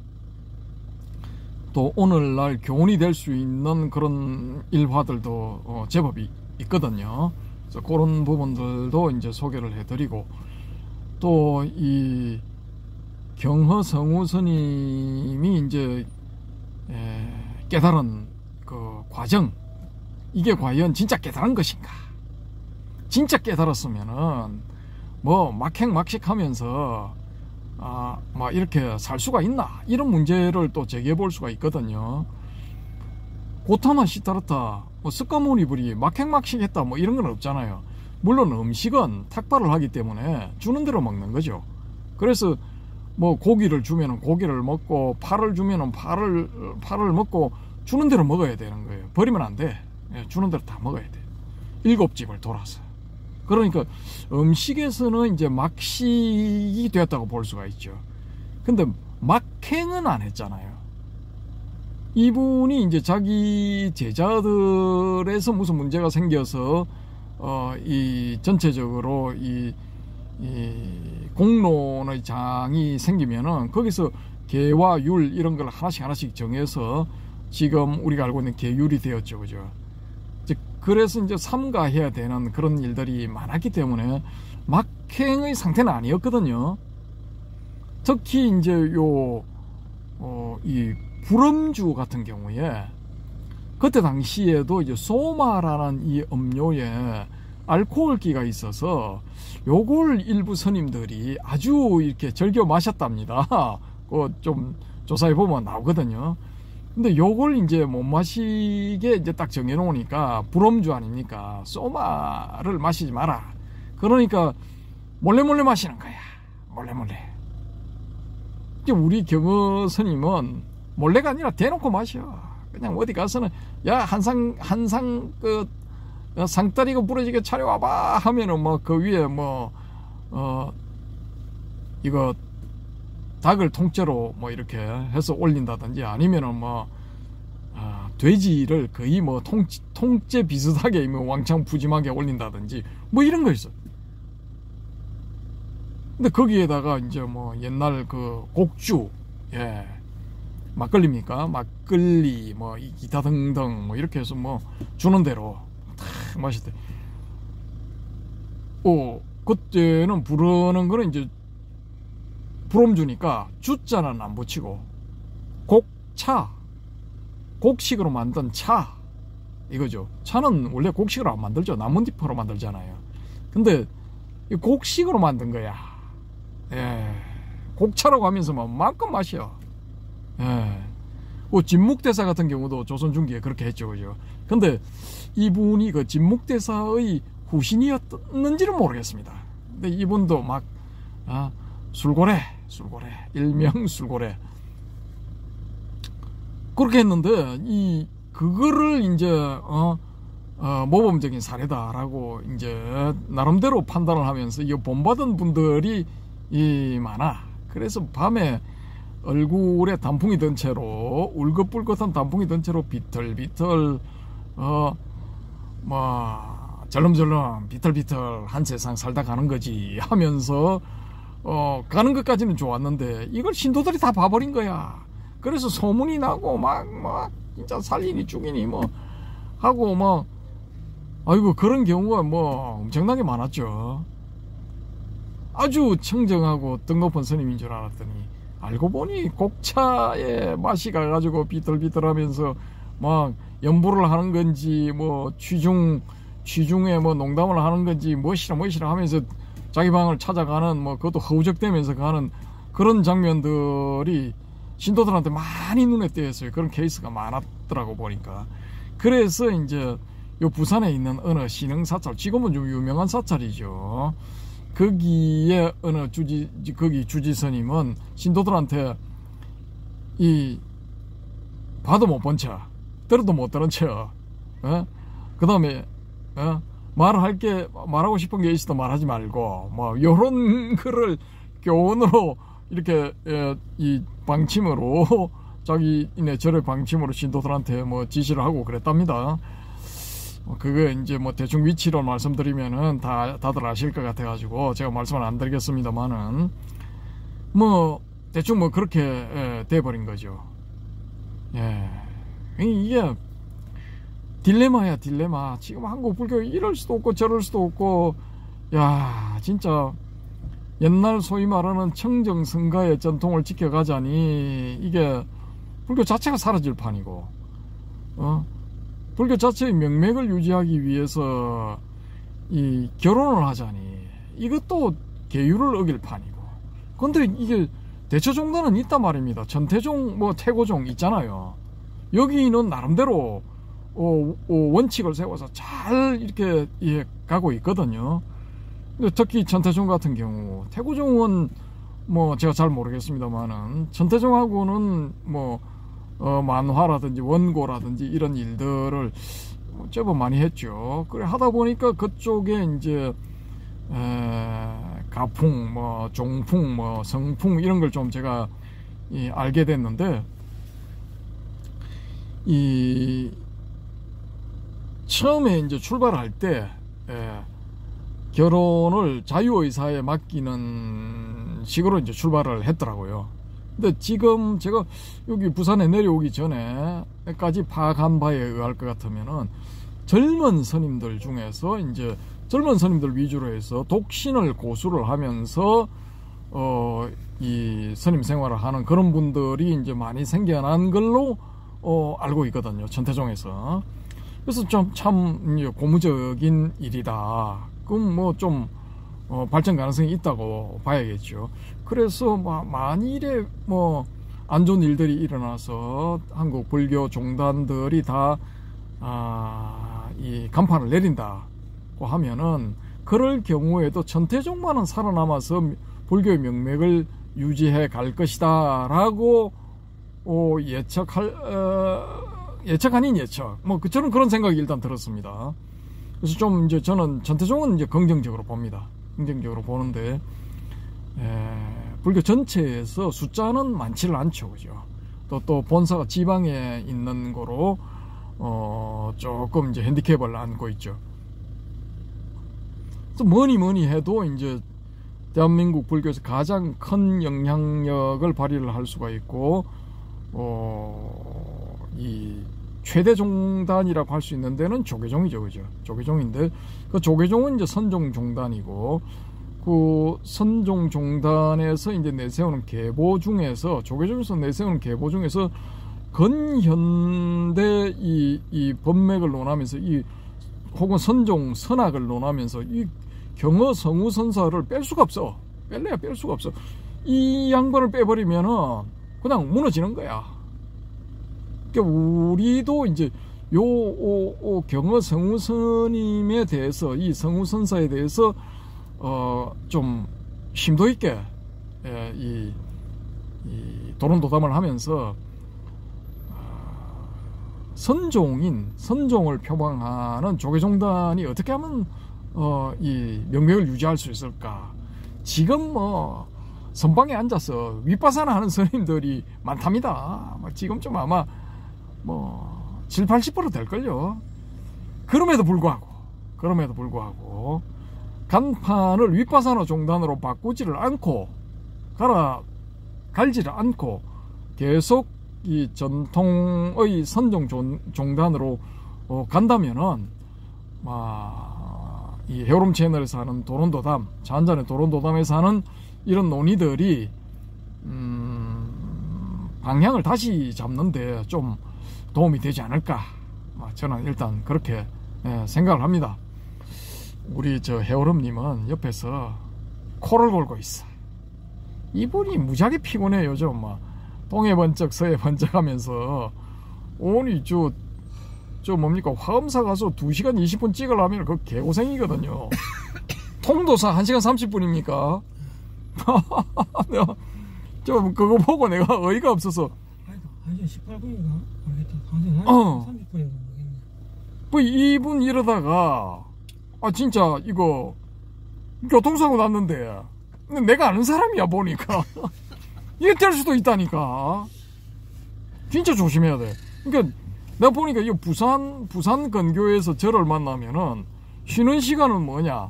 또 오늘날 교훈이 될 수 있는 그런 일화들도 제법 있거든요. 그래서 그런 부분들도 이제 소개를 해드리고 또 이 경허성우 스님이 이제 깨달은 그 과정, 이게 과연 진짜 깨달은 것인가? 진짜 깨달았으면은 뭐 막행막식하면서 막 이렇게 살 수가 있나? 이런 문제를 또 제기해 볼 수가 있거든요. 고타마 시타르타, 뭐 스카모니불이 막행막식했다 뭐 이런 건 없잖아요. 물론 음식은 탁발을 하기 때문에 주는 대로 먹는 거죠. 그래서 뭐 고기를 주면은 고기를 먹고 팔을 주면은 팔을 먹고 주는 대로 먹어야 되는 거예요. 버리면 안 돼. 주는 대로 다 먹어야 돼. 7집을 돌아서. 그러니까 음식에서는 이제 막식이 되었다고 볼 수가 있죠. 근데 막행은 안 했잖아요. 이분이 이제 자기 제자들에서 무슨 문제가 생겨서 이 전체적으로 이 공론의 장이 생기면은 거기서 계와 율 이런 걸 하나씩 정해서 지금 우리가 알고 있는 계율이 되었죠, 그죠? 그래서 이제 삼가해야 되는 그런 일들이 많았기 때문에 막행의 상태는 아니었거든요. 특히 이제 이 불음주 같은 경우에 그때 당시에도 이제 소마라는 이 음료에 알코올기가 있어서 요걸 일부 스님들이 아주 이렇게 즐겨 마셨답니다. 그 좀 조사해 보면 나오거든요. 근데 요걸 이제 못 마시게 이제 딱 정해놓으니까 불음주 아닙니까? 소마를 마시지 마라. 그러니까 몰래 마시는 거야. 몰래. 이제 우리 경허 스님은 몰래가 아니라 대놓고 마셔. 그냥 어디 가서는 야 한상 그 상다리가 부러지게 차려와봐 하면은 뭐 그 위에 뭐 이거 닭을 통째로 뭐 이렇게 해서 올린다든지 아니면은 뭐 돼지를 거의 뭐 통째 비슷하게 뭐 왕창 푸짐하게 올린다든지 뭐 이런 거 있어. 근데 거기에다가 이제 뭐 옛날 그 곡주, 막걸리입니까? 막걸리 뭐 기타 등등 뭐 이렇게 해서 뭐 주는 대로 탁 마실 때, 그때는 부르는 거는 이제 불음주니까 주자는 안 붙이고 곡차, 곡식으로 만든 차 이거죠. 차는 원래 곡식으로 안 만들죠. 나뭇잎으로 만들잖아요. 근데 이 곡식으로 만든 거야. 곡차라고 하면서 막 마음껏 마셔. 진묵대사 같은 경우도 조선 중기에 그렇게 했죠, 그죠? 근데 이분이 그 진묵대사의 후신이었는지는 모르겠습니다. 근데 이분도 막 술고래, 일명 술고래 그렇게 했는데 그거를 이제 모범적인 사례다라고 이제 나름대로 판단을 하면서 이 본받은 분들이 많아. 그래서 밤에 얼굴에 단풍이 든 채로 울긋불긋한 단풍이 든 채로 비틀비틀 뭐 절름절름 비틀비틀 한 세상 살다 가는 거지 하면서 가는 것까지는 좋았는데 이걸 신도들이 다 봐버린 거야. 그래서 소문이 나고 막 진짜 살리니 죽이니 뭐 하고 뭐 아이고 그런 경우가 뭐 엄청나게 많았죠. 아주 청정하고 뜻 높은 스님인 줄 알았더니 알고 보니 곡차에 맛이 가가지고 비틀비틀하면서 막 연부를 하는 건지 뭐 취중에 뭐 농담을 하는 건지 뭐시라 하면서 자기 방을 찾아가는 뭐 그것도 허우적대면서 가는 그런 장면들이 신도들한테 많이 눈에 띄었어요. 그런 케이스가 많았더라고 보니까. 그래서 이제 요 부산에 있는 어느 신흥사찰, 지금은 좀 유명한 사찰이죠. 거기에 어느 거기 주지스님은 신도들한테 봐도 못 본 척, 들어도 못 들은 척, 그 다음에 말하고 싶은 게 있어도 말하지 말고 뭐 요런 거를 교훈으로 이렇게 이 방침으로 자기네 절의 방침으로 신도들한테 뭐 지시를 하고 그랬답니다. 그거 이제 뭐 대충 위치로 말씀드리면은 다들 아실 것 같아가지고 제가 말씀을 안 드리겠습니다만은 뭐 대충 뭐 그렇게 돼버린 거죠. 예, 이게 딜레마야, 딜레마. 지금 한국 불교 이럴 수도 없고 저럴 수도 없고, 야, 진짜 옛날 소위 말하는 청정성가의 전통을 지켜가자니 이게 불교 자체가 사라질 판이고, 불교 자체의 명맥을 유지하기 위해서 이 결혼을 하자니 이것도 계율을 어길 판이고. 근데 이게 대처종단은 있단 말입니다. 전태종, 뭐 태고종 있잖아요. 여기는 나름대로 원칙을 세워서 잘 이렇게 가고 있거든요. 근데 특히 전태종 같은 경우, 태고종은 뭐 제가 잘 모르겠습니다만은 전태종하고는 뭐 만화라든지 원고라든지 이런 일들을 제법 많이 했죠. 그래 하다 보니까 그쪽에 이제 가풍, 뭐 종풍, 뭐 성풍 이런 걸 좀 제가 알게 됐는데, 처음에 이제 출발할 때 결혼을 자유의사에 맡기는 식으로 이제 출발을 했더라고요. 근데 지금 제가 여기 부산에 내려오기 전에까지 파악한 바에 의할 것 같으면은 젊은 스님들 중에서 이제 젊은 스님들 위주로 해서 독신을 고수를 하면서 이 스님 생활을 하는 그런 분들이 이제 많이 생겨난 걸로 알고 있거든요. 전태종에서. 그래서 좀 참 고무적인 일이다. 그럼 뭐 좀 발전 가능성이 있다고 봐야겠죠. 그래서 만일에 뭐 안 좋은 일들이 일어나서 한국 불교 종단들이 다 이 간판을 내린다고 하면은, 그럴 경우에도 전태종만은 살아남아서 불교의 명맥을 유지해 갈 것이다 라고 예측 아닌 예측, 뭐 저는 그런 생각이 일단 들었습니다. 그래서 좀 이제 저는 전태종은 이제 긍정적으로 봅니다. 긍정적으로 보는데, 불교 전체에서 숫자는 많지를 않죠, 그죠? 또 본사가 지방에 있는 거로 조금 이제 핸디캡을 안고 있죠. 그래서 뭐니 해도 이제 대한민국 불교에서 가장 큰 영향력을 발휘를 할 수가 있고, 이 최대 종단이라고 할 수 있는 데는 조계종이죠, 그죠? 조계종인데, 그 조계종은 이제 선종 종단이고, 그 선종 종단에서 이제 내세우는 계보 중에서, 조계종에서 내세우는 계보 중에서 근현대 이 법맥을 논하면서 혹은 선종 선학을 논하면서 이 경어 성우 선사를 뺄 수가 없어. 뺄래야 뺄 수가 없어. 이 양반을 빼버리면은 그냥 무너지는 거야. 그러니까 우리도 이제 경어 성우 스님에 대해서, 이 성우 선사에 대해서 좀 심도 있게 이 도론도담을 하면서 선종을 표방하는 조계종단이 어떻게 하면 이 명맥을 유지할 수 있을까? 지금 뭐 선방에 앉아서 윗바사나 하는 스님들이 많답니다. 지금쯤 아마 뭐 70-80% 될걸요. 그럼에도 불구하고 간판을 윗바사나 종단으로 바꾸지를 않고 갈지를 않고 계속 이 전통의 선종 종단으로 간다면은 이 헤어롬 채널에서 하는 도론도담, 잔잔의 도론도담에서 하는 이런 논의들이 방향을 다시 잡는데 좀 도움이 되지 않을까, 저는 일단 그렇게 생각을 합니다. 우리 헤어롬님은 옆에서 코를 골고 있어. 이분이 무지하게 피곤해요. 요즘 동해 번쩍 서해 번쩍 하면서 오니 저 뭡니까, 화엄사 가서 2시간 20분 찍으려면 그 개고생이거든요. 통도사 1시간 30분입니까? 내가 그거 보고 내가 어이가 없어서 18분인가? 모르겠다. 30분인가 모르겠네. 뭐 이분 이러다가 진짜 이거 교통사고 났는데, 내가 아는 사람이야 보니까. 이게 될 수도 있다니까. 진짜 조심해야 돼. 그러니까 내가 보니까 이 부산 근교에서 저를 만나면은 쉬는 시간은 뭐냐?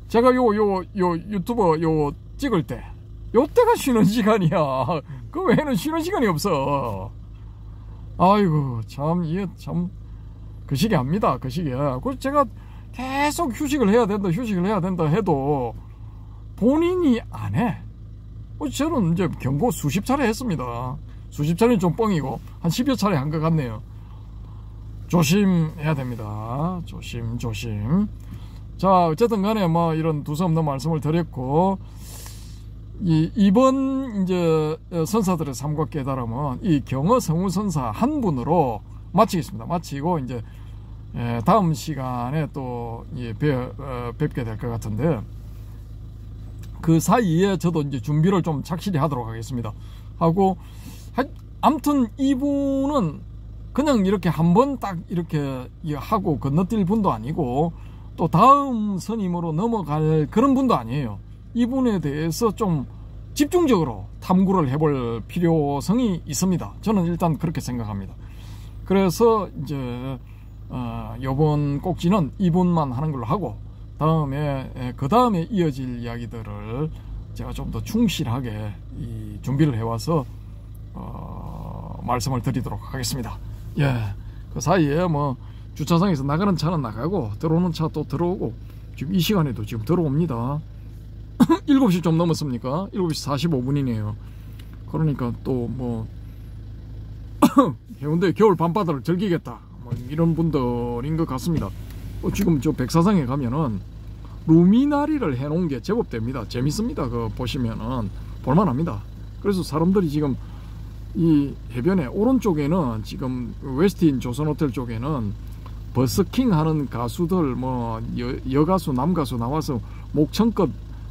제가 요 유튜버 찍을 때 요때가 쉬는 시간이야. 그 외에는 쉬는 시간이 없어. 아이고 참 이게 참 그 시기 합니다. 그 시기에. 그래서 제가 계속 휴식을 해야 된다 해도 본인이 안 해. 저는 이제 경고 수십 차례 했습니다. 수십 차례는 좀 뻥이고 한 10여 차례 한 것 같네요. 조심해야 됩니다. 조심. 자, 어쨌든 간에 뭐 이런 두서없는 말씀을 드렸고, 이번 이제 선사들의 삶과 깨달음은 이 경어 성우 선사 한 분으로 마치겠습니다. 마치고 이제 다음 시간에 또 뵙게 될 것 같은데, 그 사이에 저도 이제 준비를 좀 착실히 하도록 하겠습니다. 하고, 아무튼 이분은 그냥 이렇게 한번 딱 이렇게 하고 건너뛸 분도 아니고, 또 다음 선임으로 넘어갈 그런 분도 아니에요. 이분에 대해서 좀 집중적으로 탐구를 해볼 필요성이 있습니다. 저는 일단 그렇게 생각합니다. 그래서 이제 이번 꼭지는 이분만 하는 걸로 하고, 그 다음에 이어질 이야기들을 제가 좀 더 충실하게 준비를 해와서 말씀을 드리도록 하겠습니다. 예, 그 사이에 뭐 주차장에서 나가는 차는 나가고 들어오는 차 또 들어오고, 지금 이 시간에도 지금 들어옵니다. 7시 좀 넘었습니까? 7시 45분이네요. 그러니까 또 뭐 해운대 겨울 밤바다를 즐기겠다 뭐 이런 분들인 것 같습니다. 지금 저 백사장에 가면은 루미나리를 해놓은 게 제법 됩니다. 재밌습니다. 그거 보시면은 볼만합니다. 그래서 사람들이 지금 이 해변에 오른쪽에는 지금 웨스틴 조선호텔 쪽에는 버스킹 하는 가수들 뭐 여가수 남가수 나와서 목청껏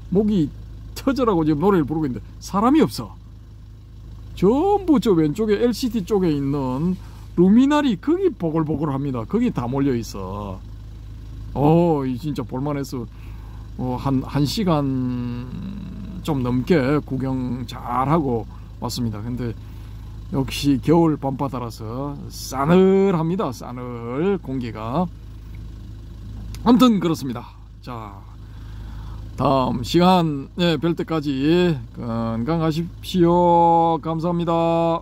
목이 터져라고 지금 노래를 부르고 있는데 사람이 없어. 전부 저 왼쪽에 LCT 쪽에 있는 루미나리 거기 보글보글합니다. 거기 다 몰려 있어. 진짜 볼만해서 한 시간 좀 넘게 구경 잘하고 왔습니다. 근데 역시 겨울 밤바다라서 싸늘합니다. 싸늘 공기가. 아무튼 그렇습니다. 자, 다음 시간에 뵐 때까지 건강하십시오. 감사합니다.